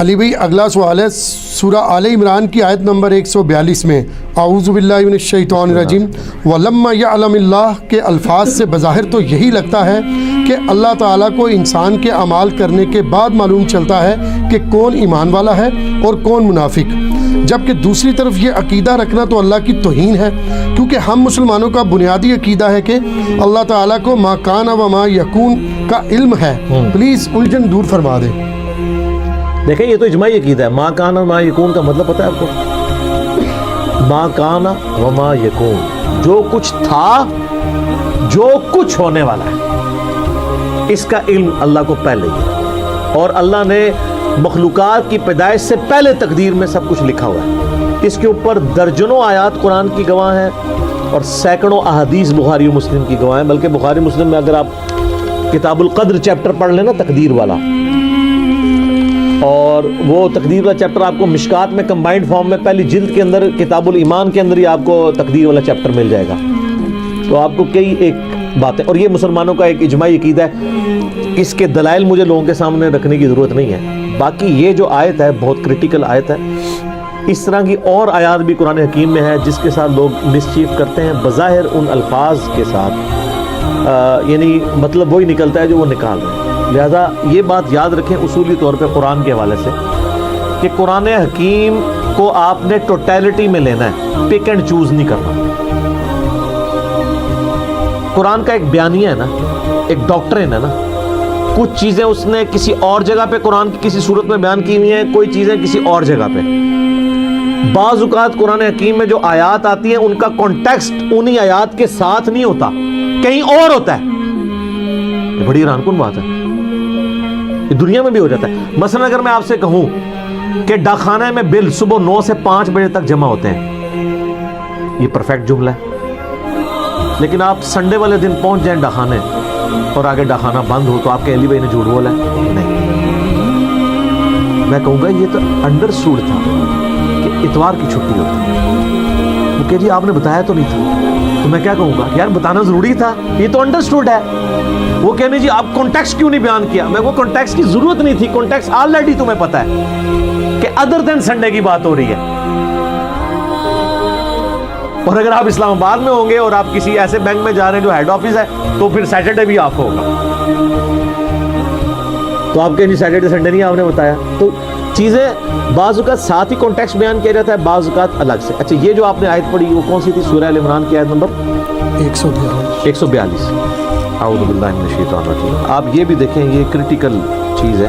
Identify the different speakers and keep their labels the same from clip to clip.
Speaker 1: علی بھائی اگلا سوال ہے سورہ آل عمران کی آیت نمبر 142 میں اعوذ باللہ من الشیطان الرجیم وَلَمَّا يَعْلَمِ اللَّهُ کے الفاظ سے بظاہر تو یہی لگتا ہے کہ اللہ تعالیٰ کو انسان کے اعمال کرنے کے بعد معلوم چلتا ہے کہ کون ایمان والا ہے اور کون منافق، جبکہ دوسری طرف یہ عقیدہ رکھنا تو اللہ کی توہین ہے، کیونکہ ہم مسلمانوں کا بنیادی عقیدہ ہے کہ اللہ تعالیٰ کو ما کان و ما یکون کا علم ہے۔ پلیز الجھن دور فرما دیں۔
Speaker 2: دیکھیں یہ تو اجماعی عقیدہ ہے، ما کان و ما یکون کا مطلب پتہ ہے آپ کو؟ ما کان و ما یکون، جو کچھ تھا، جو کچھ ہونے والا ہے، اس کا علم اللہ کو پہلے ہی ہے، اور اللہ نے مخلوقات کی پیدائش سے پہلے تقدیر میں سب کچھ لکھا ہوا ہے۔ اس کے اوپر درجنوں آیات قرآن کی گواہ ہیں اور سینکڑوں احادیث بخاری و مسلم کی گواہ ہیں، بلکہ بخاری مسلم میں اگر آپ کتاب القدر چیپٹر پڑھ لیں نا، تقدیر والا، اور وہ تقدیر والا چیپٹر آپ کو مشکات میں کمبائنڈ فارم میں پہلی جلد کے اندر کتاب الایمان کے اندر ہی آپ کو تقدیر والا چیپٹر مل جائے گا، تو آپ کو کئی ایک باتیں، اور یہ مسلمانوں کا ایک اجماعی عقیدہ ہے، اس کے دلائل مجھے لوگوں کے سامنے رکھنے کی ضرورت نہیں ہے۔ باقی یہ جو آیت ہے بہت کرٹیکل آیت ہے، اس طرح کی اور آیات بھی قرآن حکیم میں ہے جس کے ساتھ لوگ مسچیف کرتے ہیں بظاہر ان الفاظ کے ساتھ، یعنی مطلب وہی نکلتا ہے جو وہ نکال رہے ہیں۔ لہذا یہ بات یاد رکھیں اصولی طور پہ قرآن کے حوالے سے کہ قرآن حکیم کو آپ نے ٹوٹیلٹی میں لینا ہے، پک اینڈ چوز نہیں کرنا۔ قرآن کا ایک بیانیہ ہے نا، ایک ڈاکٹرن ہے نا، کچھ چیزیں اس نے کسی اور جگہ پہ قرآن کی کسی صورت میں بیان کی ہوئی ہیں، کوئی چیزیں کسی اور جگہ پہ۔ بعض اوقات قرآن حکیم میں جو آیات آتی ہیں ان کا کانٹیکسٹ انہی آیات کے ساتھ نہیں ہوتا، کہیں اور ہوتا ہے۔ یہ بڑی حیران کن بات ہے، یہ دنیا میں بھی ہو جاتا ہے۔ مثلا اگر میں آپ سے کہوں کہ ڈاکخانے میں بل صبح 9 سے 5 بجے تک جمع ہوتے ہیں، یہ پرفیکٹ جملہ ہے، لیکن آپ سنڈے والے دن پہنچ جائیں ڈاکخانے اور آگے ڈاکخانہ بند ہو تو آپ کے علی بھائی نے جھوٹ بولا ہے؟ نہیں، میں کہوں گا یہ تو انڈرسٹوڈ تھا کہ اتوار کی چھٹی ہوتی ہے، وہ کہ جی آپ نے بتایا تو نہیں تھا، تو میں کیا کہوں گا یار بتانا ضروری تھا، یہ تو انڈرسٹوڈ ہے۔ وہ کہنے جی آپ کانٹیکسٹ کیوں نہیں بیان کیا؟ میں وہ کانٹیکسٹ کی ضرورت نہیں تھی، کانٹیکسٹ آلریڈی تمہیں پتہ ہے کہ ادر دین سنڈے کی بات ہو رہی ہے، اور اگر آپ اسلام آباد میں ہوں گے اور آپ کسی ایسے بینک میں جا رہے ہیں جو ہیڈ آفس ہے تو پھر سیٹرڈے بھی آف ہوگا، تو آپ کہیں جی سیٹرڈے سنڈے نہیں آپ نے بتایا۔ تو چیزیں بعض اوقات ساتھ ہی کانٹیکسٹ بیان کیا جاتا ہے، بعض اوقات الگ سے۔ اچھا یہ جو آپ نے آیت پڑھی وہ کون سی تھی؟ سورہ ال عمران کی آیت نمبر 142۔ اعوذ باللہ من الشیطان الرجیم۔ آپ یہ بھی دیکھیں، یہ کرٹیکل چیز ہے،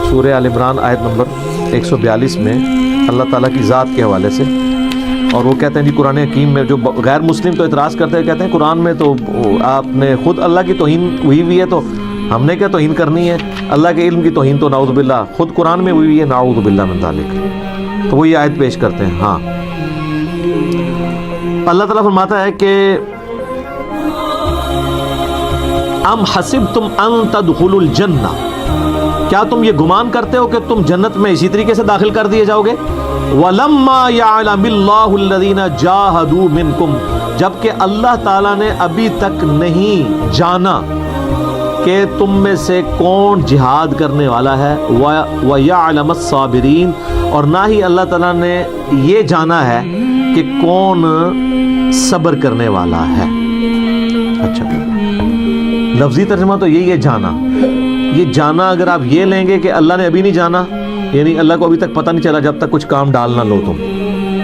Speaker 2: سورہ ال عمران آیت نمبر 142 میں اللہ تعالیٰ کی ذات کے حوالے سے، اور وہ کہتے ہیں جی قرآن حکیم میں جو غیر مسلم تو اعتراض کرتے ہیں، کہتے ہیں قرآن میں تو آپ نے خود اللہ کی توہین ہوئی ہوئی ہے، تو ہم نے کیا توہین کرنی ہے؟ اللہ کے علم کی توہین تو نعوذ باللہ خود قرآن میں ہوئی ہوئی ہے، نعوذ باللہ من ذالک۔ تو وہ یہ آیت پیش کرتے ہیں۔ ہاں اللہ تعالیٰ فرماتا ہے کہ ام حسبتم ان تدخلوا الجنہ، کیا تم یہ گمان کرتے ہو کہ تم جنت میں اسی طریقے سے داخل کر دیے جاؤ گے؟ وَلَمَّا يَعْلَمِ اللَّهُ الَّذِينَ جَاهَدُوا مِنْكُمْ، جبکہ اللہ تعالیٰ نے ابھی تک نہیں جانا کہ تم میں سے کون جہاد کرنے والا ہے، وَيَعْلَمَ الصَّابِرِينَ، اور نہ ہی اللہ تعالیٰ نے یہ جانا ہے کہ کون صبر کرنے والا ہے۔ اچھا لفظی ترجمہ تو یہی ہے جانا۔ یہ جانا اگر آپ یہ لیں گے کہ اللہ نے ابھی نہیں جانا، یعنی اللہ کو ابھی تک پتہ نہیں چلا جب تک کچھ کام ڈال نہ لو، تم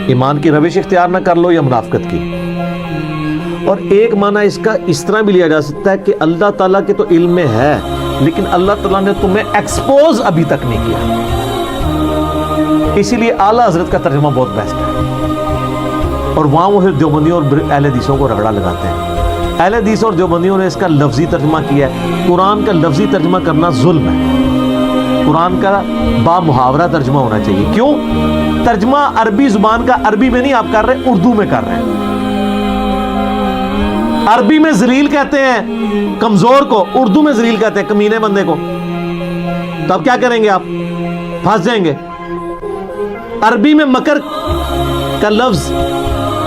Speaker 2: ایمان کی روش اختیار نہ کر لو یا منافقت کی۔ اور ایک معنی اس کا اس طرح بھی لیا جا سکتا ہے کہ اللہ تعالیٰ کے تو علم میں ہے، لیکن اللہ تعالیٰ نے تمہیں ایکسپوز ابھی تک نہیں کیا، اسی لیے اعلیٰ حضرت کا ترجمہ بہت بیسٹ ہے، اور وہاں وہ دیوبندیوں اور اہل حدیثوں کو رگڑا لگاتے ہیں۔ اہل حدیث اور دیوبندیوں نے اس کا لفظی ترجمہ کیا ہے۔ قرآن کا لفظی ترجمہ کرنا ظلم ہے، قرآن کا با محاورہ ترجمہ ہونا چاہیے۔ کیوں؟ ترجمہ عربی زبان کا عربی میں نہیں آپ کر رہے، اردو میں کر رہے ہیں۔ عربی میں ذلیل کہتے ہیں کمزور کو، اردو میں ذلیل کہتے ہیں کمینے بندے کو، تو اب کیا کریں گے؟ آپ پھنس جائیں گے۔ عربی میں مکر کا لفظ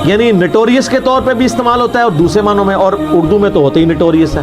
Speaker 2: یعنی نٹوریس کے طور پہ بھی استعمال ہوتا ہے اور دوسرے معنوں میں، اور اردو میں تو ہوتے ہی نٹوریس ہے،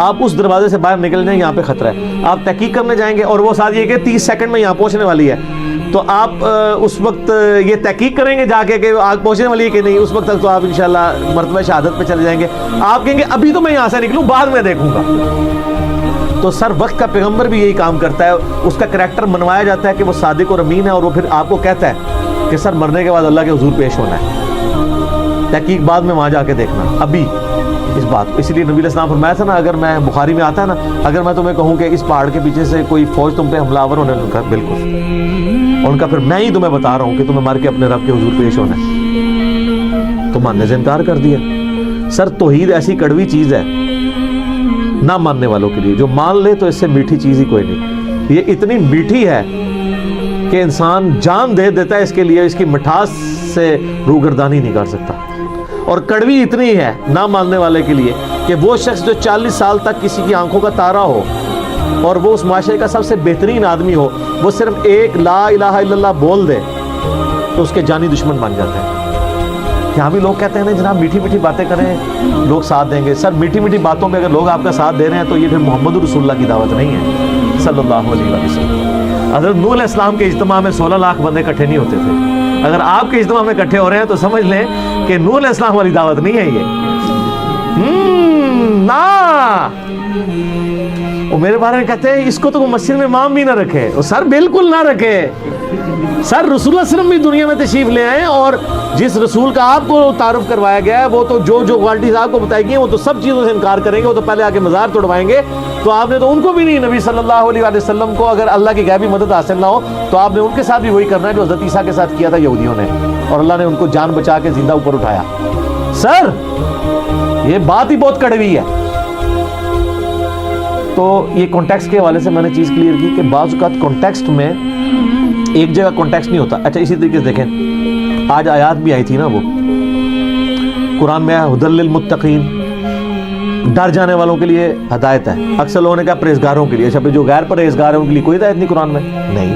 Speaker 2: آپ اس دروازے سے باہر نکل جائیں, یہاں پہ خطرہ ہے. آپ تحقیق کرنے جائیں گے اور وہ ساتھ یہ کہ 30 سیکنڈ میں یہاں پہنچنے والی ہے, تو آپ اس وقت یہ تحقیق کریں گے جا کے کہ آگ پہنچنے والی ہے کہ نہیں. اس وقت تک تو آپ انشاءاللہ مرتبہ شہادت پہ چلے جائیں گے. آپ کہیں گے ابھی تو میں یہاں سے نکلوں, بعد میں دیکھوں گا. تو سر وقت کا پیغمبر بھی یہی کام کرتا ہے, اس کا کریکٹر منوایا جاتا ہے کہ وہ صادق اور امین ہے, اور وہ پھر آپ کو کہتا ہے کہ سر مرنے کے بعد اللہ کے حضور پیش ہونا ہے, تحقیق بعد میں وہاں جا کے دیکھنا, ابھی اس بات کو. اس لیے نبی علیہ السلام فرمایا تھا نا, اگر میں بخاری میں آتا ہے نا, اگر میں تمہیں کہوں کہ اس پہاڑ کے پیچھے سے کوئی فوج تم پہ حملہ آور ہونے لگا, بالکل ان کا پھر میں ہی تمہیں بتا رہا ہوں کہ تمہیں مر کے اپنے رب کے حضور پیش ہونا ہے, تو ماننے سے انکار کر دیا. سر توحید ایسی کڑوی چیز ہے نہ ماننے والوں کے لیے, جو مان لے تو اس سے میٹھی چیز ہی کوئی نہیں. یہ اتنی میٹھی ہے کہ انسان جان دے دیتا ہے اس کے لیے, اس کی مٹھاس سے روگردانی نہیں کر سکتا. اور کڑوی اتنی ہے نہ ماننے والے کے لیے کہ وہ شخص جو 40 سال تک کسی کی آنکھوں کا تارا ہو اور وہ اس معاشرے کا سب سے بہترین آدمی ہو, وہ صرف ایک لا الہ الا اللہ بول دے تو اس کے جانی دشمن بن جاتا ہے. یہاں بھی لوگ کہتے ہیں نا جناب میٹھی میٹھی باتیں کریں لوگ ساتھ دیں گے. سر میٹھی میٹھی باتوں پہ اگر لوگ آپ کا ساتھ دے رہے ہیں تو یہ پھر محمد رسول اللہ کی دعوت نہیں ہے صلی اللہ علیہ وسلم. حضرت نوح علیہ السلام کے اجتماع میں 16 لاکھ بندے اکٹھے نہیں ہوتے تھے. اگر آپ کے اجتماع میں اکٹھے ہو رہے ہیں تو سمجھ لیں کہ نوح علیہ السلام والی دعوت نہیں ہے یہ. نا وہ میرے بارے میں کہتے ہیں اس کو تو مسجد میں امام بھی نہ رکھے. سر بالکل نہ رکھے. سر رسول اللہ صلی اللہ علیہ وسلم بھی دنیا میں تشریف لے آئے, اور جس رسول کا آپ کو تعارف کروایا گیا ہے وہ تو جو کوالٹیز آپ کو بتائی گئی ہیں وہ تو سب چیزوں سے انکار کریں گے. وہ تو پہلے آ کے مزار توڑوائیں گے. تو آپ نے تو ان کو بھی نہیں, نبی صلی اللہ علیہ وسلم کو اگر اللہ کی غیبی مدد حاصل نہ ہو تو آپ نے ان کے ساتھ بھی وہی کرنا ہے جو حضرت عیسیٰ کے ساتھ کیا تھا یہودیوں نے, اور اللہ نے ان کو جان بچا کے زندہ اوپر اٹھایا. سر یہ بات ہی بہت کڑوی ہے. تو یہ کانٹیکسٹ کے حوالے سے میں نے چیز کلیئر کی کہ بعض اوقات کانٹیکسٹ میں ایک جگہ کانٹیکسٹ نہیں ہوتا. اچھا اسی طریقے سے دیکھیں آج آیات بھی آئی تھی نا, وہ قرآن میں ہدی للمتقین, ڈر جانے والوں کے لیے ہدایت ہے. اکثر لوگوں نے کہا پرہیزگاروں کے لیے. اچھا جو غیر پرہیزگار ہیں ان کے لیے کوئی ہدایت نہیں قرآن میں نہیں.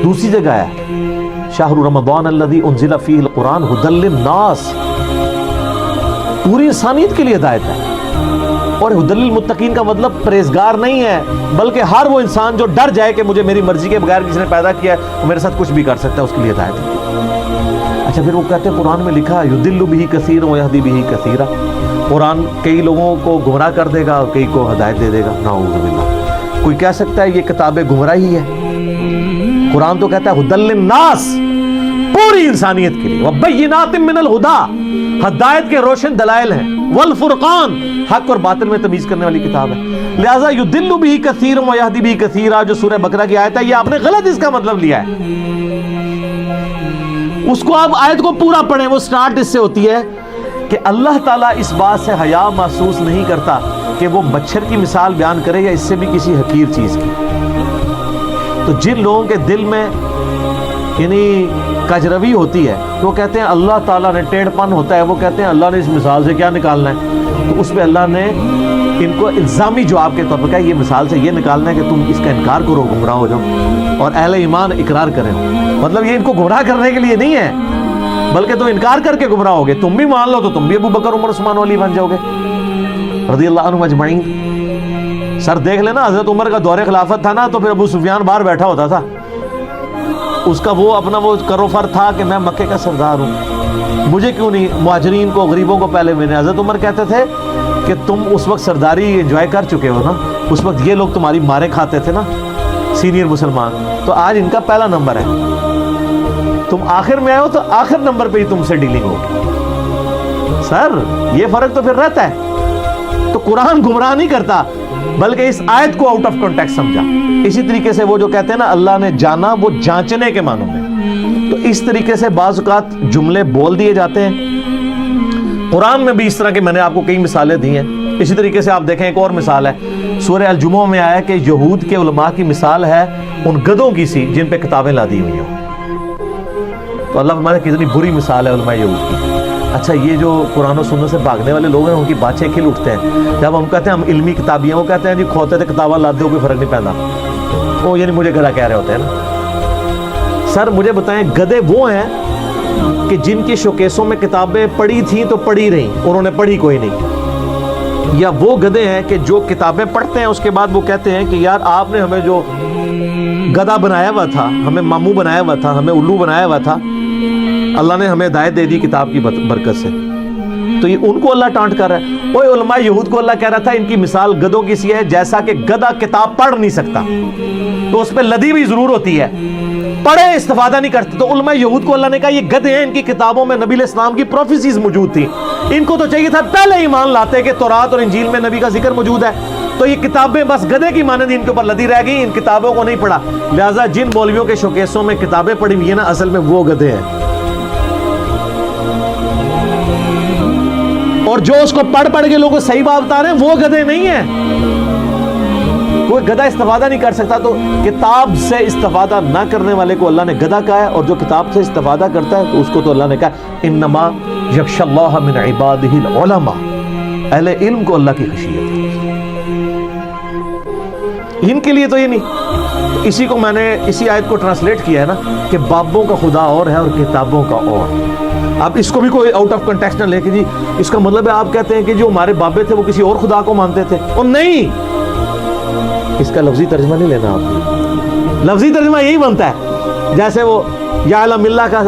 Speaker 2: دوسری جگہ ہے شہر رمضان الذی انزل فیہ القرآن ہدی للناس, پوری انسانیت کے لیے ہدایت ہے. اور ہدی للمتقین کا مطلب پرہیزگار نہیں ہے, بلکہ ہر وہ انسان جو ڈر جائے کہ مجھے میری مرضی کے بغیر کسی نے پیدا کیا ہے وہ میرے ساتھ کچھ بھی کر سکتا ہے, اس کے لیے ہدایت ہے. اچھا پھر وہ کہتے ہیں قرآن میں لکھا یضل بہ کثیرا ویہدی بہ کثیرا, قرآن کئی لوگوں کو گمراہ کر دے گا اور کئی کو ہدایت دے دے گا. نعوذ باللہ. کوئی کہہ سکتا ہے یہ کتاب گمراہی ہے؟ قرآن تو کہتا ہے ہدی للناس, پوری انسانیت کے لیے, وبینات من الہدی, ہدایت کے روشن دلائل ہیں, والفرقان, حق اور باطل میں تمیز کرنے والی کتاب ہے. لہذا یضل بہ کثیرا ویہدی بہ کثیرا جو سورہ بقرہ کی آیت ہے, یہ آپ نے غلط اس کا مطلب لیا ہے. اس کو آپ آیت کو پورا پڑھیں, وہ سٹارٹ اس سے ہوتی ہے کہ اللہ تعالیٰ اس بات سے حیا محسوس نہیں کرتا کہ وہ مچھر کی مثال بیان کرے یا اس سے بھی کسی حقیر چیز کی. تو جن لوگوں کے دل میں یعنی کجروی ہوتی ہے وہ کہتے ہیں اللہ تعالیٰ نے, ٹیڑھ پن ہوتا ہے وہ کہتے ہیں اللہ نے اس مثال سے کیا نکالنا ہے, تو اس پہ اللہ نے ان کو الزامی جواب کے طور پر کہا یہ مثال سے یہ نکالنا ہے کہ تم اس کا انکار کرو, گمراہ ہو جاؤ, اور اہل ایمان اقرار کریں. مطلب یہ ان کو گمراہ کرنے کے لیے نہیں ہے, بلکہ تم انکار کر کے گمراہ ہوگے. تم بھی مان لو تو تم بھی ابو بکر عمر عثمان علی بن جاؤ گے رضی اللہ عنہم اجمعین. سر دیکھ لینا حضرت عمر کا دور خلافت تھا نا, تو پھر ابو سفیان باہر بیٹھا ہوتا تھا, اس کا وہ اپنا وہ کروفر تھا کہ میں مکے کا سردار ہوں, مجھے کیوں نہیں, مہاجرین کو غریبوں کو پہلے میں نے. حضرت عمر کہتے تھے کہ تم اس وقت سرداری انجوائے کر چکے ہو نا, اس وقت یہ لوگ تمہاری مارے کھاتے تھے نا سینئر مسلمان, تو آج ان کا پہلا نمبر ہے, تم آخر میں آئے ہو تو آخر نمبر پہ ہی تم سے ڈیلنگ ہوگی. سر یہ فرق تو پھر رہتا ہے. تو قرآن گمراہ نہیں کرتا بلکہ اس آیت کو آؤٹ آف کانٹیکسٹ سمجھا. اسی طریقے سے وہ جو کہتے ہیں نا اللہ نے جانا, وہ جانچنے کے معنوں میں. تو اس طریقے سے بعض اوقات جملے بول دیے جاتے ہیں. قرآن میں بھی اس طرح کے میں نے آپ کو کئی مثالیں دی ہیں. اسی طریقے سے آپ دیکھیں ایک اور مثال ہے, سورہ الجمعہ میں آیا کہ یہود کے علماء کی مثال ہے ان گدھوں کی سی جن پہ کتابیں لا دی ہوئی ہوں. تو اللہ فرماتا ہے کتنی بری مثال ہے علماء یہود کی. اچھا یہ جو قرآن و سنت سے بھاگنے والے لوگ ہیں ان کی باتیں کھل اٹھتے ہیں جب ہم کہتے ہیں ہم علمی کتابی ہیں, وہ کہتے ہیں جی کھوتے تھے کتابیں لا دو کوئی فرق نہیں پیدا. وہ یعنی مجھے گدھا کہہ رہے ہوتے ہیں نا. سر مجھے بتائیں گدھے وہ ہیں کہ جن کی شوکیسوں میں کتابیں پڑھی تھیں تو پڑھی رہیں, انہوں نے پڑھی کوئی نہیں. یا وہ گدھے ہیں کہ جو کتابیں پڑھتے ہیں اس کے بعد وہ کہتے ہیں کہ یار آپ نے ہمیں جو گدھا بنایا ہوا تھا, ہمیں ماموں بنایا ہوا تھا, ہمیں الو بنایا ہوا تھا, اللہ نے ہمیں ہدایت دے دی کتاب کی برکت سے. تو یہ ان کو اللہ ٹانٹ کر رہا ہے. وہ علماء یہود کو اللہ کہہ رہا تھا ان کی مثال گدھوں کی سی ہے جیسا کہ گدھا کتاب پڑھ نہیں سکتا, تو اس پہ لدی بھی ضرور ہوتی ہے, پڑھے استفادہ نہیں کرتے. تو علماء یہود کو اللہ نے کہا یہ گدھے ہیں, ان کی کتابوں میں نبی علیہ السلام کی پروفیسیز موجود تھی, ان کو تو چاہیے تھا پہلے ایمان لاتے کہ تورات اور انجیل میں نبی کا ذکر موجود ہے. تو یہ کتابیں بس گدھے کی مانند ان کے اوپر لدی رہ گئی, ان کتابوں کو نہیں پڑھا. لہٰذا جن مولویوں کے شوکیسوں میں کتابیں پڑھی ہوئی ہیں نا, اصل میں وہ گدھے ہیں, اور جو اس کو پڑھ کے لوگوں کو صحیح بات بتا رہے ہیں وہ گدھے نہیں ہیں. کوئی گدھا استفادہ نہیں کر سکتا, تو کتاب سے استفادہ نہ کرنے والے کو اللہ نے گدھا کہا ہے, اور جو کتاب سے استفادہ کرتا ہے تو اس کو تو اللہ نے کہا انما یخشی اللہ من عبادہ العلماء, اہل علم کو اللہ کی خشیت ہے, ان کے لیے تو یہ نہیں. اسی کو میں نے اسی آیت کو ٹرانسلیٹ کیا ہے نا کہ بابوں کا خدا اور ہے اور کتابوں کا اور. اب اس کو بھی کوئی آؤٹ آف کنٹیکسٹ نہ لے کے جی اس کا مطلب ہے آپ کہتے ہیں کہ جو ہمارے بابے تھے وہ کسی اور خدا کو مانتے تھے, اور نہیں, اس کا لفظی ترجمہ نہیں لینا آپ. لفظی ترجمہ یہی بنتا ہے جیسے وہ یا علم اللہ کا,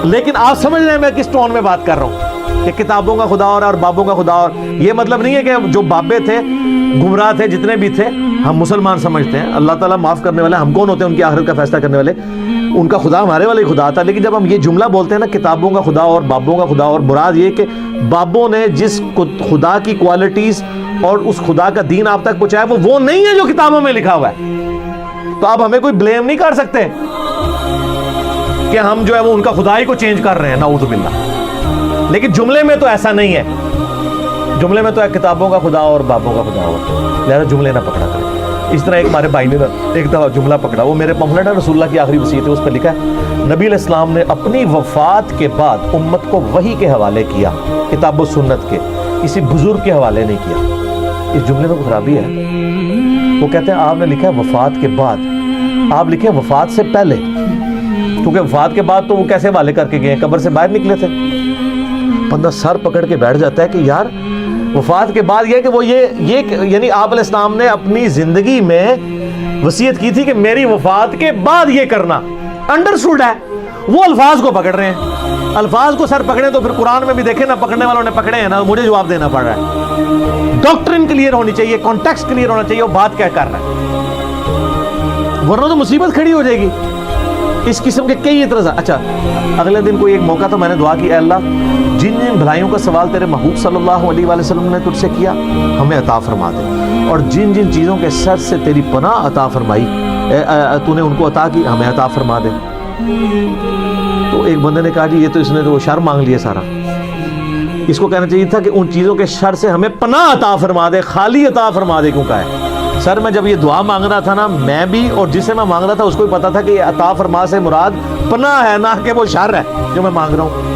Speaker 2: لیکن آپ سمجھ رہے ہیں میں کس ٹون میں بات کر رہا ہوں کہ کتابوں کا خدا اور بابوں کا خدا اور. یہ مطلب نہیں ہے کہ جو بابے تھے گمراہ تھے جتنے بھی تھے ہم مسلمان سمجھتے ہیں, اللہ تعالیٰ معاف کرنے والے, ہم کون ہوتے ہیں ان کی آخرت کا فیصلہ کرنے والے, ان کا خدا ہمارے والے خدا تھا. لیکن جب ہم یہ جملہ بولتے ہیں نا کتابوں کا خدا اور بابوں کا خدا اور, مراد یہ کہ بابوں نے جس خدا کی کوالٹیز اور اس خدا کا دین آپ تک پہنچایا وہ نہیں ہے جو کتابوں میں لکھا ہوا ہے. تو آپ ہمیں کوئی بلیم نہیں کر سکتے کہ ہم جو ہے وہ ان کا خدا ہی کو چینج کر رہے ہیں, نعوذ باللہ. لیکن جملے میں تو ایسا نہیں ہے, جملے میں تو ہے کتابوں کا خدا اور بابوں کا خدا اور, لہذا جملے نہ پکڑا کریں. اس طرح ایک ہمارے بھائی نے ایک دفعہ جملہ پکڑا, وہ میرے پمفلٹ ہے رسول اللہ کی آخری وصیت ہے, اس پہ لکھا ہے نبی علیہ السلام نے اپنی وفات کے بعد امت کو وحی کے حوالے کیا, کتاب و سنت کے, کسی بزرگ کے حوالے نہیں کیا. اس جملے میں خرابی ہے. وہ کہتے ہیں آپ نے لکھا ہے وفات کے بعد, آپ لکھے وفات سے پہلے, کیونکہ وفات کے بعد تو وہ کیسے حوالے کر کے گئے, قبر سے باہر نکلے تھے. بندہ سر پکڑ کے بیٹھ جاتا ہے کہ یار وفات کے بعد یہ کہ وہ یہ یعنی آپ علیہ السلام نے اپنی زندگی میں وصیت کی تھی کہ میری وفات کے بعد یہ کرنا. انڈرسٹوڈ ہے, وہ الفاظ کو پکڑ رہے ہیں. الفاظ کو سر پکڑے تو پھر قرآن میں بھی دیکھیں نا, پکڑنے والوں نے پکڑے ہیں نا, مجھے جواب دینا پڑ رہا ہے. ڈاکٹرن کلیئر ہونی چاہیے, کانٹیکسٹ کلیئر ہونا چاہیے, وہ بات کیا کر رہا ہے, ورنہ تو مصیبت کھڑی ہو جائے گی. اس قسم کے کئی اعتراضات. اچھا اگلے دن کوئی ایک موقع تھا, میں نے دعا کی اے اللہ جن جن بھلائیوں کا سوال تیرے محبوب صلی اللہ علیہ وآلہ وسلم نے تجھ سے کیا ہمیں عطا فرما دے, اور جن جن چیزوں کے شر سے تیری پناہ عطا فرمائی تو نے ان کو عطا کی ہمیں عطا فرما دے. تو ایک بندے نے کہا جی یہ تو اس نے تو شر مانگ لیا سارا, اس کو کہنا چاہیے تھا کہ ان چیزوں کے شر سے ہمیں پناہ عطا فرما دے, خالی عطا فرما دے. کیوں کہا ہے سر میں جب یہ دعا مانگ رہا تھا نا, میں بھی اور جسے میں مانگ رہا تھا اس کو بھی پتا تھا کہ یہ عطا فرما سے مراد پناہ ہے, نہ کہ وہ شر ہے جو میں مانگ رہا ہوں.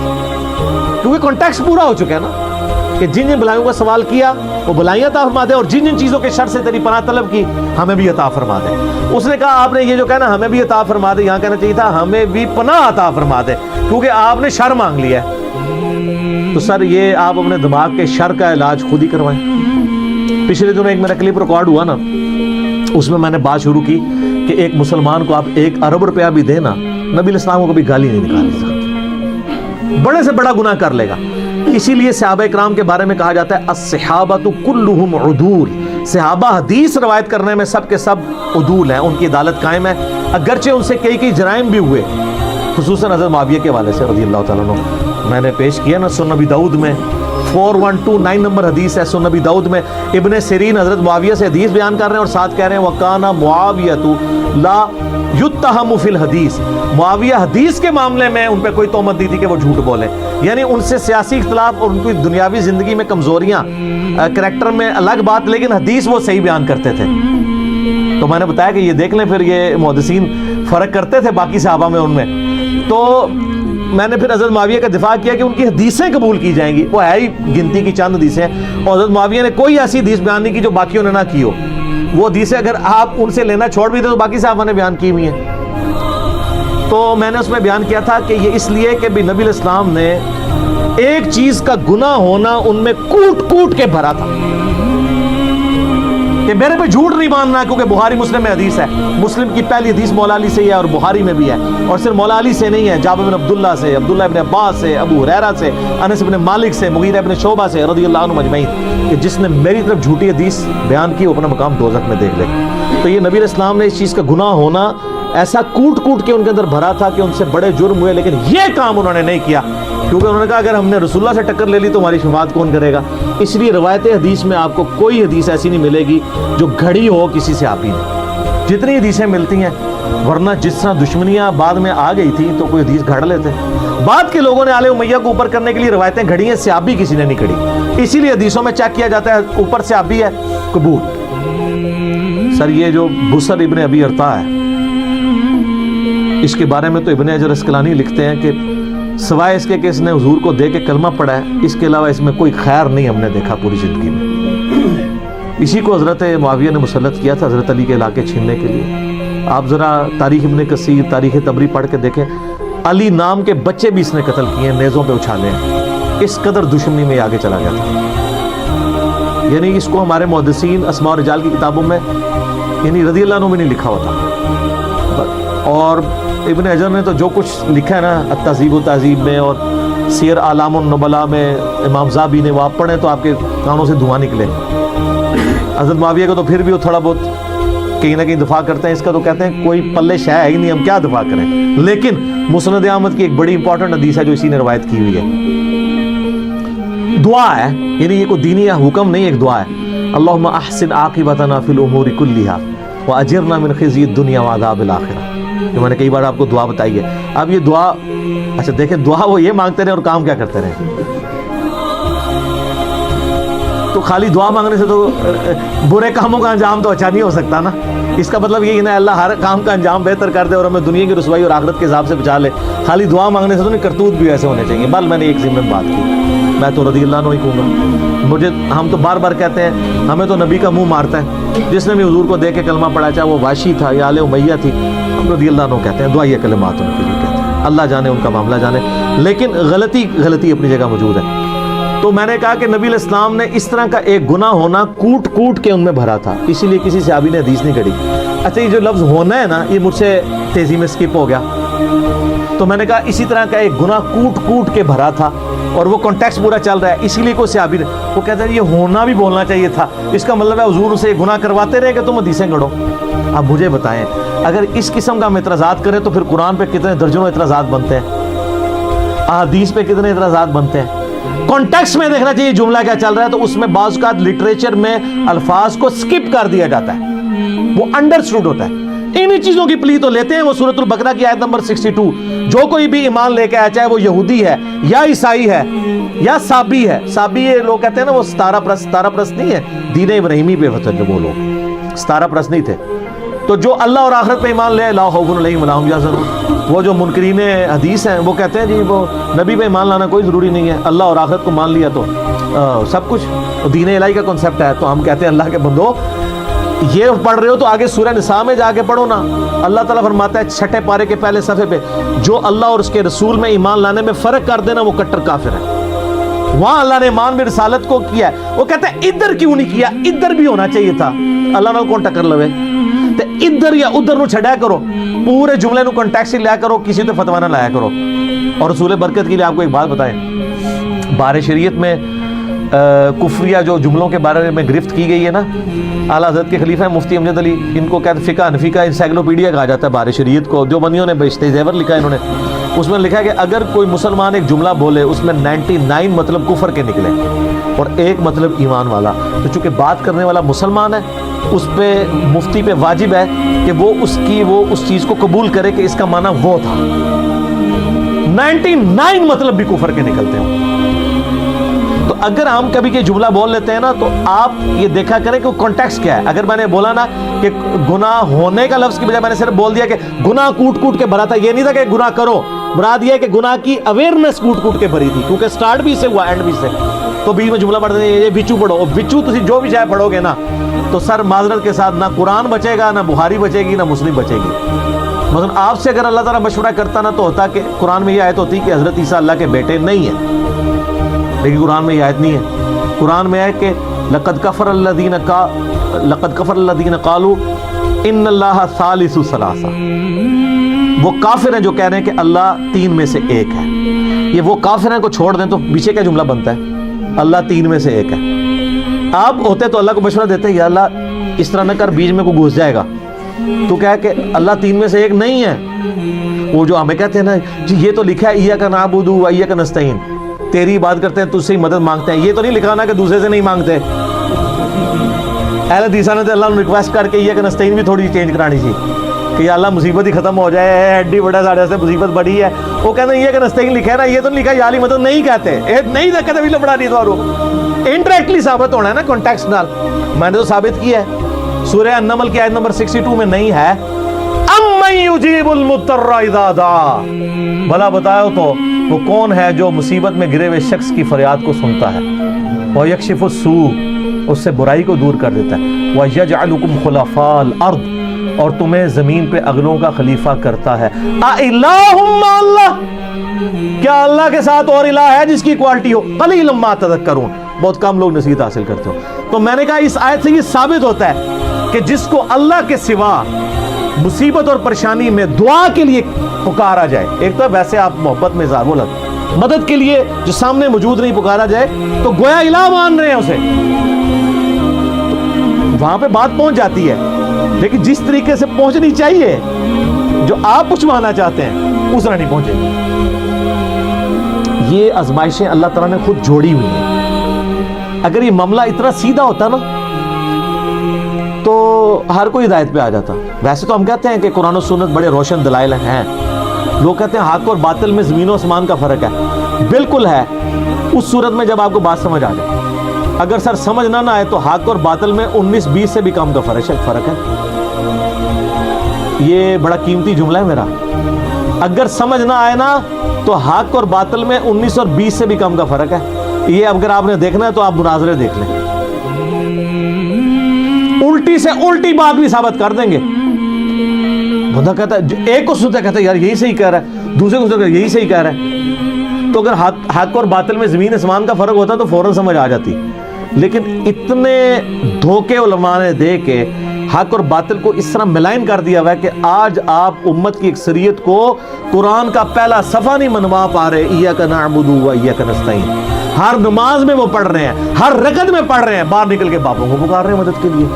Speaker 2: کیونکہ کانٹیکسٹ پورا ہو چکا ہے نا کہ جن جن بھلائیوں کا سوال کیا وہ بھلائیاں عطا فرما دے, اور جن جن چیزوں کے شر سے تیری پناہ طلب کی ہمیں بھی عطا فرما دے. اس نے کہا آپ نے یہ جو کہنا ہمیں بھی عطا فرما دے, یہاں کہنا چاہیے تھا ہمیں بھی پناہ عطا فرما دے, کیونکہ آپ نے شر مانگ لیا ہے. تو سر یہ آپ اپنے دماغ کے شر کا علاج خود ہی کروائیں. پچھلے دنوں ایک میرا کلپ ریکارڈ ہوا نا, اس میں نے بات شروع کی کہ ایک مسلمان کو آپ 1 ارب روپیہ بھی دے نا, نبی علیہ السلام کو کبھی گالی نہیں نکالے گا, بڑے سے بڑا گناہ کر لے گا. اسی لیے صحابہ اکرام کے بارے میں کہا جاتا ہے الصحابۃ کلھم عدول, صحابہ حدیث روایت کرنے میں سب کے سب عدول ہیں, ان کی عدالت قائم ہے, اگرچہ ان سے کئی جرائم بھی ہوئے, خصوصاً حضرت معاویہ کے حوالے سے رضی اللہ تعالیٰ عنہ. میں نے پیش کیا نا سنن نبی داؤد میں 4129 نمبر حدیث ہے سنن نبی داؤد میں, ابن سیرین حضرت معاویہ سے حدیث بیان کر رہے ہیں اور ساتھ کہہ رہے ہیں وَقَانَ مُعَاوِيَةُ لَا يُتَّهَمُ فِي الْحَدِيثِ, معاویہ حدیث کے معاملے میں ان پہ کوئی تہمت دی تھی کہ وہ جھوٹ بولے, یعنی ان سے سیاسی اختلاف اور ان کی دنیاوی زندگی میں کمزوریاں, کریکٹر میں الگ بات, لیکن حدیث وہ صحیح بیان کرتے تھے. تو میں نے بتایا کہ یہ دیکھ لیں پھر یہ محدثین فرق کرتے تھے باقی صحابہ میں ان میں. تو میں نے پھر حضرت معاویہ کا دفاع کیا کہ ان کی حدیثیں قبول کی جائیں گی, وہ ہے ہی گنتی کی چند حدیثیں, اور حضرت معاویہ نے کوئی ایسی حدیث بیان نہیں کی جو باقیوں نے نہ کی ہو. وہ حدیثیں اگر آپ ان سے لینا چھوڑ بھی دے تو باقی صحابہ نے بیان کی ہوئی ہیں. تو میں نے اس میں بیان کیا تھا کہ یہ اس لیے کہ بھی نبی علیہ السلام نے ایک چیز کا گناہ ہونا ان میں کوٹ کوٹ کے بھرا تھا کہ میرے پہ جھوٹ نہیں ماننا، کیونکہ بخاری مسلم میں حدیث ہے، مسلم کی پہلی حدیث مولا علی سے ہے اور بخاری میں بھی ہے، اور صرف مولا علی سے نہیں ہے، جابر بن عبداللہ سے، عبداللہ ابن عباس سے، ابو ہریرہ سے، انس بن مالک سے، مغیرہ ابن شعبہ سے رضی اللہ عنہم اجمعین، کہ جس نے میری طرف جھوٹی حدیث بیان کی وہ اپنا مقام دوزخ میں دیکھ لے۔ تو یہ نبی علیہ السلام نے اس چیز کا گناہ ہونا ایسا کوٹ کوٹ کے ان کے اندر بھرا تھا کہ ان سے بڑے جرم ہوئے، لیکن یہ کام انہوں نے نہیں کیا، کیونکہ انہوں نے کہا اگر ہم نے رسول اللہ سے ٹکر لے لی تو ہماری شفاعت کون کرے گا۔ اس لیے روایت حدیث میں آپ کو کوئی حدیث ایسی نہیں ملے گی جو گھڑی ہو کسی صحابی نے، جتنی حدیثیں ملتی ہیں، ورنہ جس طرح دشمنیاں بعد میں آ گئی تھی تو کوئی حدیث گھڑ لیتے، بعد کے لوگوں نے آل امیہ کو اوپر کرنے کے لیے روایتیں گھڑی ہیں، صحابی کسی نے نہیں گھڑی، اسی لیے حدیثوں میں چیک کیا جاتا ہے اوپر صحابی ہے قبول۔ سر یہ جو بصر ابن ابی ارطا ہے، اس کے بارے میں تو ابن حجر اسقلانی لکھتے ہیں کہ سوائے اس کے کہ اس نے حضور کو دے کے کلمہ پڑھا ہے، اس کے علاوہ اس میں کوئی خیر نہیں ہم نے دیکھا پوری زندگی میں۔ اسی کو حضرت معاویہ نے مسلط کیا تھا حضرت علی کے علاقے چھیننے کے لیے۔ آپ ذرا تاریخ ابن کثیر، تاریخ طبری پڑھ کے دیکھیں، علی نام کے بچے بھی اس نے قتل کیے ہیں، نیزوں پہ اچھالے ہیں، اس قدر دشمنی میں آگے چلا گیا تھا۔ یعنی اس کو ہمارے محدثین اسماء و رجال کی کتابوں میں یعنی رضی اللہ عنہ میں نہیں لکھا ہوتا، اور ابن حجر نے تو جو کچھ لکھا ہے نا التہذیب و تہذیب میں اور سیر اعلام النبلاء میں امام ذہبی نے، وہ آپ پڑھیں تو آپ کے کانوں سے دھواں نکلے۔ حضرت معاویہ کو تو پھر بھی وہ تھوڑا بہت کہیں نہ کہیں دفاع کرتے ہیں، اس کا تو کہتے ہیں کوئی پلے شے ہے ہی نہیں، ہم کیا دفاع کریں۔ لیکن مسند احمد کی ایک بڑی امپورٹنٹ حدیث ہے جو اسی نے روایت کی ہوئی ہے، دعا ہے، یعنی یہ کوئی دینی حکم نہیں، ایک دعا ہے، اللہم احسن عاقبتنا فی الامور کلھا واجرنا من خزی الدنیا وعذاب الاخرہ، جو میں نے کئی بار آپ کو دعا بتائی ہے۔ اب یہ دعا، اچھا دیکھیں دعا وہ یہ مانگتے رہے اور کام کیا کرتے رہے، تو خالی دعا مانگنے سے تو برے کاموں کا انجام تو اچھا نہیں ہو سکتا نا۔ اس کا مطلب یہ نہ اللہ ہر کام کا انجام بہتر کر دے اور ہمیں دنیا کی رسوائی اور آخرت کے عذاب سے بچا لے۔ خالی دعا مانگنے سے تو نہیں، کرتوت بھی ایسے ہونے چاہیے۔ بل میں نے ایک ذمہ بات کی، میں تو رضی اللہ عنہ ہی کہوں گا، مجھے ہم تو بار بار کہتے ہیں ہمیں تو نبی کا منہ مارتا ہے، جس نے بھی حضور کو دے کے کلمہ پڑھا، چاہے وہ واشی تھا یا آل امیہ تھی، ہم رضی اللہ عنہ کہتے ہیں، دعائیہ کلمات ان کے لیے کہتے ہیں، اللہ جانے ان کا معاملہ جانے، لیکن غلطی اپنی جگہ موجود ہے۔ تو میں نے کہا کہ نبی علیہ السلام نے اس طرح کا ایک گناہ ہونا کوٹ کوٹ کے ان میں بھرا تھا، اسی لیے کسی صحابی نے حدیث نہیں کڑی۔ اچھا یہ جو لفظ ہونا ہے نا، یہ مجھ سے تیزی میں سکپ ہو گیا، تو میں نے کہا اسی طرح کا ایک گناہ کوٹ کوٹ کے بھرا تھا، اور وہ کانٹیکسٹ پورا چل رہا ہے، اسی لیے کوئی صحابی نے وہ کہتا ہے یہ ہونا بھی بولنا چاہیے تھا، اس کا مطلب ہے حضور سے یہ گناہ کرواتے رہے کہ تم حدیثیں گڑھو۔ اب مجھے بتائیں اگر اس قسم کا ہم اعتراضات کریں تو پھر قرآن پہ کتنے درجنوں اعتراضات بنتے ہیں، احادیث پہ کتنے اعتراضات بنتے ہیں۔ کانٹیکسٹ میں دیکھنا چاہیے جملہ کیا چل رہا ہے، تو اس میں بعض اوقات لٹریچر میں الفاظ کو سکپ کر دیا جاتا ہے، وہ انڈرسٹوڈ ہوتا ہے۔ انہی چیزوں کی پلی تو لیتے ہیں، وہ سورۃ البقرہ کی آیت نمبر 62، جو کوئی بھی ایمان لے کے آیا، چاہے وہ یہودی ہے یا عیسائی ہے یا سابی ہے، سابی یہ لوگ کہتے ہیں نا وہ ستارہ پرست نہیں ہے، دین ابراہیمی پہ وطن وہ لوگ ستارہ پرست نہیں تھے، تو جو اللہ اور آخرت پہ ایمان لے لا خوف علیہم ولا ہم یحزنون، وہ جو منکرین حدیث ہیں وہ کہتے ہیں جی وہ نبی پہ ایمان لانا کوئی ضروری نہیں ہے، اللہ اور آخرت کو مان لیا تو سب کچھ دین الہی کا کنسپٹ ہے۔ تو ہم کہتے ہیں اللہ کے بندو یہ پڑھ رہے ہو تو آگے سورہ نساء میں جا کے پڑھو نا، اللہ تعالیٰ فرماتا ہے 6 پارے کے پہلے صفحے پہ، جو اللہ اور اس کے رسول میں ایمان لانے میں فرق کر دینا وہ کٹر کافر ہے۔ وہاں اللہ نے ایمان میں رسالت کو کیا ہے، وہ کہتا ہے ادھر کیوں نہیں کیا، ادھر بھی ہونا چاہیے تھا، اللہ نے کون ٹکر لوے تے ادھر یا ادھر نو چھڑیا کرو، پورے جملے نو کنٹیکسٹ لیا کرو، کسی تو فتویٰ نہ لایا کرو۔ اور رسول برکت کے لیے آپ کو ایک بات بتائیں، بار شریعت میں کفریہ جو جملوں کے بارے میں گرفت کی گئی ہے نا، اعلیٰ حضرت کے خلیفہ مفتی امجد علی، ان کو کہتے فقہ حنفی کا انسائکلوپیڈیا کہا جاتا ہے بار شریعت کو، دیوبندیوں نے بہشت زیور لکھا ہے انہوں نے، اس میں لکھا ہے کہ اگر کوئی مسلمان ایک جملہ بولے اس میں 99 مطلب کفر کے نکلے اور ایک مطلب ایمان والا، تو چونکہ بات کرنے والا مسلمان ہے اس پہ مفتی پہ واجب ہے کہ وہ اس چیز کو قبول کرے کہ اس کا معنی وہ تھا، 99 مطلب بھی کفر کے نکلتے ہیں۔ تو اگر ہم کبھی کہ جملہ بول لیتے ہیں نا تو آپ یہ دیکھا کریں کہ وہ کانٹیکسٹ کیا ہے۔ اگر میں نے بولا نا کہ گناہ ہونے کا لفظ کی بجائے میں نے صرف بول دیا کہ گناہ کوٹ کوٹ کے بھرا تھا، یہ نہیں تھا کہ گناہ کرو، مراد یہ ہے کہ گناہ کی اویئرنیس کوٹ کوٹ کے بھری تھی، کیونکہ سٹارٹ بھی سے ہوا اینڈ بھی سے، تو بیچ میں جملہ پڑھتے ہیں یہ بچو پڑھو، بچو تسی جو بھی چاہے پڑھو گے نا تو سر معذرت کے ساتھ نہ قرآن بچے گا، نہ بخاری بچے گی، نہ مسلم بچے گی۔ مثلا آپ سے اگر اللہ تعالیٰ مشورہ کرتا نا تو ہوتا کہ قرآن میں یہ آیت ہوتی کہ حضرت عیسیٰ اللہ کے بیٹے نہیں ہیں، لیکن قرآن میں یہ آیت نہیں ہے. قرآن میں ہے کہ لقد کفر الذین قالوا ان اللہ ثالث ثلاثہ. وہ کافر ہیں جو کہہ رہے ہیں کہ اللہ تین میں سے ایک ہے. یہ وہ کافر ہیں کو چھوڑ دیں تو پیچھے کیا جملہ بنتا ہے؟ اللہ تین میں سے ایک ہے. آپ ہوتے تو اللہ کو مشورہ دیتے یا اللہ اس طرح نہ کر بیچ میں کوئی گھس جائے گا. تو کہا کہ اللہ تین میں سے ایک نہیں ہے. وہ جو ہمیں کہتے ہیں نا جی یہ تو لکھا ہے ایاک نعبد و ایاک نستعین، تیری عبادت کرتے ہیں تجھ سے ہی مدد مانگتے ہیں. یہ تو نہیں لکھا نا کہ دوسرے سے نہیں مانگتے. اہل حدیث نے تو اللہ نے ریکویسٹ کر کے ایاک نستعین بھی تھوڑی چینج کرانی تھی کہ یا اللہ مصیبت ہی ختم ہو جائے، ایڈی بڑا ساڑھے سے مصیبت بڑی ہے. وہ کہتے ہیں یہ کہ نستعین لکھا ہے نا، یہ تو نہیں لکھا یا علی مدد نہیں کہتے. نہیں کہتے بھی لبڑا نہیں تو انڈائریکٹلی ثابت ہونا ہے نا کانٹیکسٹ نال. میں نے تو ثابت کیا ہے سورہ النمل کی آیت نمبر 62 میں نہیں ہے امن یجیب المضطر اذا دعا. بھلا بتاؤ تو وہ کون ہے جو مصیبت میں گرے ہوئے شخص کی فریاد کو سنتا ہے. ویکشف السوء، اس سے برائی کو دور کر دیتا ہے. ویجعلکم خلفاء الارض، اور تمہیں زمین پہ اگلوں کا خلیفہ کرتا ہے. اِلٰہٌ مع اللہ، کیا اللہ کے ساتھ اور الہ ہے جس کی کوالٹی ہو؟ قلیلا ما تذکرون، بہت کم لوگ نصیحت حاصل کرتے ہو. تو میں نے کہا اس آیت سے یہ ثابت ہوتا ہے کہ جس کو اللہ کے سوا مصیبت اور پریشانی میں دعا کے لیے پکارا جائے، ایک تو ویسے آپ محبت میں اظہار بولت مدد کے لیے جو سامنے موجود نہیں پکارا جائے تو گویا الہ مان رہے ہیں اسے. وہاں پہ بات پہنچ جاتی ہے، لیکن جس طریقے سے پہنچنی چاہیے جو آپ پہنچوانا چاہتے ہیں اس طرح نہیں پہنچے. یہ آزمائشیں اللہ تعالیٰ نے خود جوڑی ہوئی ہیں. اگر یہ معاملہ اتنا سیدھا ہوتا نا تو ہر کوئی ہدایت پہ آ جاتا. ویسے تو ہم کہتے ہیں کہ قرآن و سنت بڑے روشن دلائل ہیں. لوگ کہتے ہیں حق اور باطل میں زمین و آسمان کا فرق ہے. بالکل ہے، اس صورت میں جب آپ کو بات سمجھ آ جائے. اگر سر سمجھ نہ آئے تو حق اور باطل میں 19-20 سے بھی کم کا فرق ہے. یہ بڑا قیمتی جملہ ہے میرا. اگر سمجھ نہ آئے نا تو حق اور باطل میں 19 اور 20 سے بھی کم کا فرق ہے. یہ اگر آپ نے دیکھنا ہے تو آپ مناظرے دیکھ لیں، الٹی سے الٹی بات بھی ثابت کر دیں گے. بندہ کہتا ہے ایک کو سنتا کہتا ہے یار یہی صحیح کہہ رہا ہے، دوسرے کو سنتا ہے یہی صحیح کہہ رہا ہے. تو اگر حق اور باطل میں زمین آسمان کا فرق ہوتا تو فوراً سمجھ آ جاتی. لیکن اتنے دھوکے علماء نے دے کے حق اور باطل کو اس طرح ملائن کر دیا ہوا ہے کہ آج آپ امت کی اکثریت کو قرآن کا پہلا صفحہ نہیں منوا پا رہے. ایاک نعبد و ایاک نستعین ہر نماز میں وہ پڑھ رہے ہیں، ہر رکعت میں پڑھ رہے ہیں، باہر نکل کے باپوں کو پکار رہے ہیں مدد کے لیے.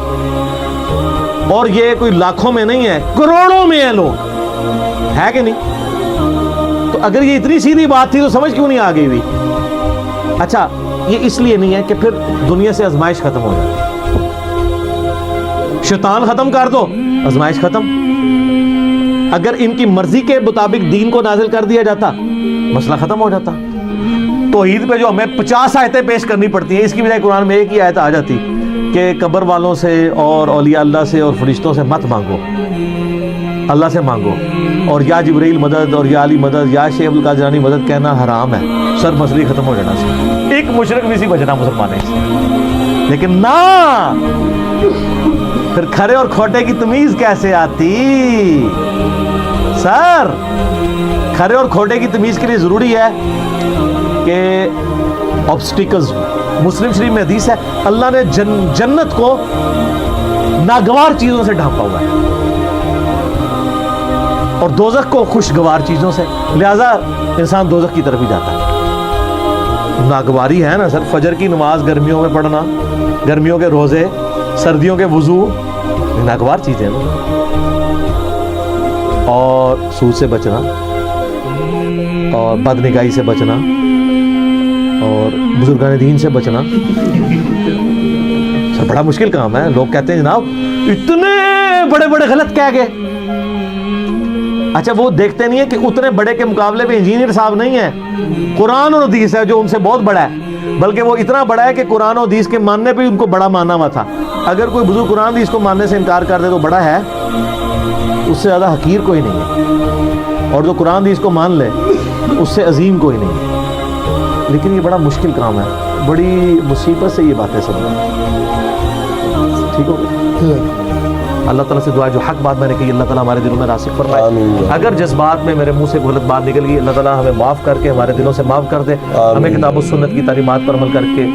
Speaker 2: اور یہ کوئی لاکھوں میں نہیں ہے، کروڑوں میں ہیں لوگ، ہے کہ نہیں؟ تو اگر یہ اتنی سیدھی بات تھی تو سمجھ کیوں نہیں آ گئی ہوئی؟ اچھا یہ اس لیے نہیں ہے کہ پھر دنیا سے آزمائش ختم ہو جائے. شیطان ختم کر دو آزمائش ختم. اگر ان کی مرضی کے مطابق دین کو نازل کر دیا جاتا مسئلہ ختم ہو جاتا. توحید پہ جو ہمیں 50 آیتیں پیش کرنی پڑتی ہیں اس کی بجائے قرآن میں ایک ہی آیت آ جاتی کہ قبر والوں سے اور اولیاء اللہ سے اور فرشتوں سے مت مانگو، اللہ سے مانگو. اور یا جبرائیل مدد اور یا علی مدد یا شیخ عبدالقادر جیلانی مدد کہنا حرام ہے. سر مسئلہ ختم ہو جانا سے ایک مشرک بھی سی بچنا مسلمان ہے. لیکن نہ پھر کھرے اور کھوٹے کی تمیز کیسے آتی؟ سر کھرے اور کھوٹے کی تمیز کے لیے ضروری ہے کہ آبسٹیکلز. مسلم شریف میں حدیث ہے اللہ نے جنت کو ناگوار چیزوں سے ڈھانپا ہوا ہے اور دوزخ کو خوشگوار چیزوں سے. لہذا انسان دوزخ کی طرف ہی جاتا ہے. ناگواری ہے نا سر، فجر کی نماز گرمیوں میں پڑھنا، گرمیوں کے روزے، سردیوں کے وضو، ناگوار چیزیں ہیں. اور سود سے بچنا اور بد نگاہی سے بچنا اور بزرگان دین سے بچنا سر بڑا مشکل کام ہے. لوگ کہتے ہیں جناب اتنے بڑے بڑے غلط کہہ گئے. اچھا وہ دیکھتے نہیں ہیں کہ اتنے بڑے کے مقابلے میں انجینئر صاحب نہیں ہیں. قرآن اور حدیث ہے جو ان سے بہت بڑا ہے، بلکہ وہ اتنا بڑا ہے کہ قرآن و حدیث کے ماننے پہ ان کو بڑا مانا ہوا تھا. اگر کوئی بزرگ قرآن حدیث کو ماننے سے انکار کر دے تو بڑا ہے، اس سے زیادہ حقیر کوئی نہیں ہے. اور جو قرآن حدیث کو مان لے اس سے عظیم کوئی نہیں ہے. لیکن یہ بڑا مشکل کام ہے، بڑی مصیبت سے یہ باتیں سمجھنا. ٹھیک ہو گیا؟ اللہ تعالیٰ سے دعا ہے جو حق بات میں نے کہی اللہ تعالیٰ ہمارے دلوں میں راسخ فرمائے.
Speaker 3: آمین.
Speaker 2: اگر جس بات میں میرے منہ سے غلط بات نکل گئی اللہ تعالیٰ ہمیں معاف کر کے ہمارے دلوں سے معاف کر دے. ہمیں کتاب و سنت کی تعلیمات پر عمل کر کے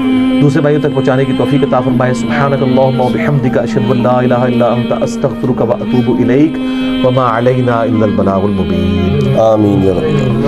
Speaker 2: دوسرے بھائیوں تک پہنچانے کی توفیق عطا فرمائے. سبحانک اللہم و بحمدک اشہد ان لا الہ الا انت استغفرک و اتوب الیک وما علینا الا البلاغ المبین.
Speaker 3: آمین یا رب.